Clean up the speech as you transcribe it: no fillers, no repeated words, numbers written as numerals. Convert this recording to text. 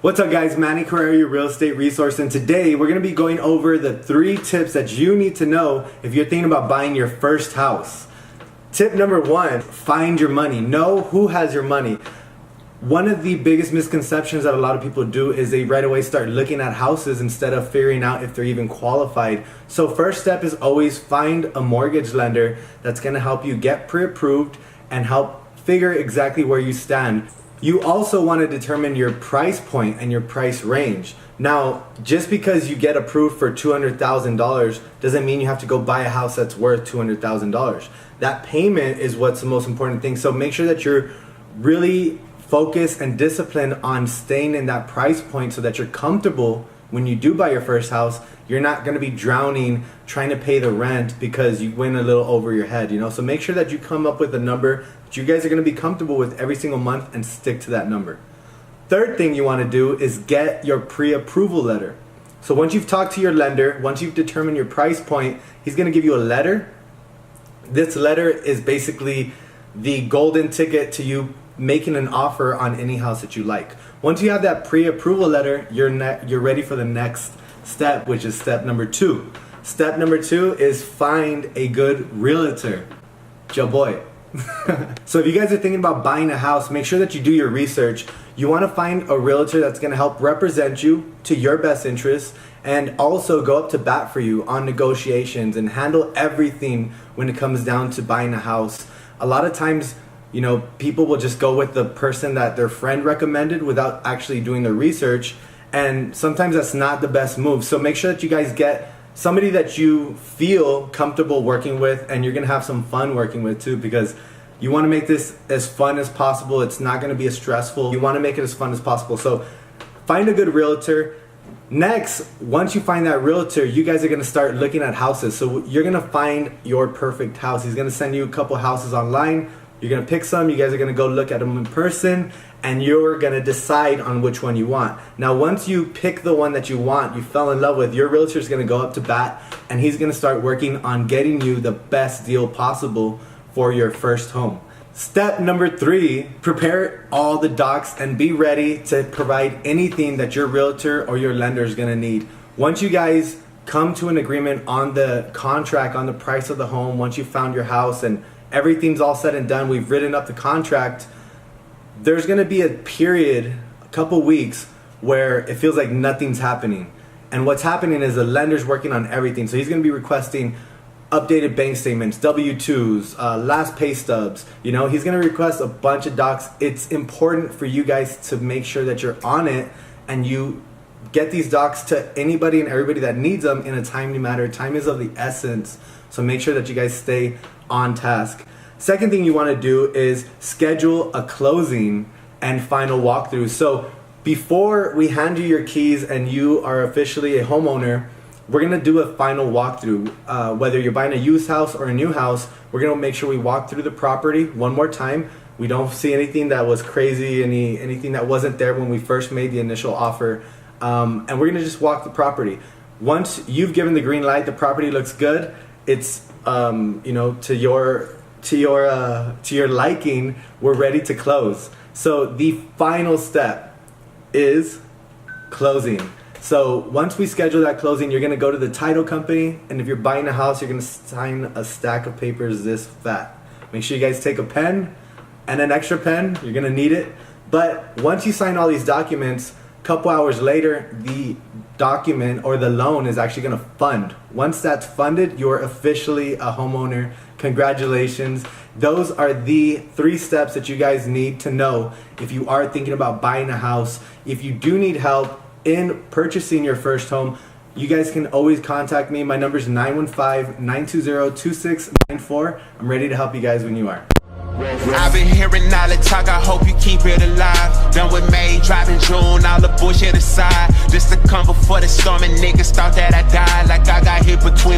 What's up guys, Manny, Carrera, your real estate resource, and today we're going to be going over the 3 tips that you need to know if you're thinking about buying your first house. Tip number 1, find your money. Know who has your money. One of the biggest misconceptions that a lot of people do is they right away start looking at houses instead of figuring out if they're even qualified. So first step is always find a mortgage lender that's going to help you get pre-approved and help figure exactly where you stand. You also want to determine your price point and your price range. Now, just because you get approved for $200,000 doesn't mean you have to go buy a house that's worth $200,000. That payment is what's the most important thing. So make sure that you're really focused and disciplined on staying in that price point so that you're comfortable when you do buy your first house. You're not going to be drowning trying to pay the rent because you went a little over your head, you know? So make sure that you come up with a number that you guys are going to be comfortable with every single month and stick to that number. Third thing you want to do is get your pre-approval letter. So once you've talked to your lender, once you've determined your price point, he's going to give you a letter. This letter is basically the golden ticket to you making an offer on any house that you like. Once you have that pre-approval letter, you're ready for the next step, which is step number 2. Step number 2 is find a good realtor. Ya boy. So if you guys are thinking about buying a house, make sure that you do your research. You want to find a realtor that's going to help represent you to your best interests and also go up to bat for you on negotiations and handle everything when it comes down to buying a house. A lot of times, you know, people will just go with the person that their friend recommended without actually doing the research, and sometimes that's not the best move. So make sure that you guys get somebody that you feel comfortable working with and you're gonna have some fun working with too, because you want to make this as fun as possible. It's not going to be as stressful. You want to make it as fun as possible. So find a good realtor. Next, once you find that realtor, you guys are going to start looking at houses. So you're going to find your perfect house. He's going to send you a couple houses online. You're going to pick some. You guys are going to go look at them in person, and you're going to decide on which one you want. Now, once you pick the one that you want, you fell in love with, your realtor is going to go up to bat, and he's going to start working on getting you the best deal possible for your first home. Step number 3, prepare all the docs and be ready to provide anything that your realtor or your lender is going to need. Once you guys come to an agreement on the contract, on the price of the home, once you found your house and everything's all said and done, we've written up the contract, there's going to be a period, a couple weeks, where it feels like nothing's happening. And what's happening is the lender's working on everything. So he's going to be requesting updated bank statements, W-2s, last pay stubs. You know, he's going to request a bunch of docs. It's important for you guys to make sure that you're on it and you get these docs to anybody and everybody that needs them in a timely manner. Time is of the essence, so make sure that you guys stay on task. Second thing you want to do is schedule a closing and final walkthrough. So before we hand you your keys and you are officially a homeowner, we're going to do a final walkthrough. Whether you're buying a used house or a new house, we're going to make sure we walk through the property one more time. We don't see anything that was crazy, anything that wasn't there when we first made the initial offer. And we're going to just walk the property. Once you've given the green light, the property looks good, it's you know, to your liking, we're ready to close. So the final step is closing. So once we schedule that closing, you're going to go to the title company, and if you're buying a house, you're going to sign a stack of papers this fat. Make sure you guys take a pen and an extra pen. You're going to need it. But once you sign all these documents, a couple hours later, the document or the loan is actually going to fund. Once that's funded, you're officially a homeowner. Congratulations. Those are the 3 steps that you guys need to know if you are thinking about buying a house. If you do need help in purchasing your first home, you guys can always contact me. My number is 915-920-2694. I'm ready to help you guys when you are. I've been hearing all the talk, I hope you keep it alive. Done with May, driving June, all the bullshit aside. Just to come before the storm and niggas thought that I died, like I got hit between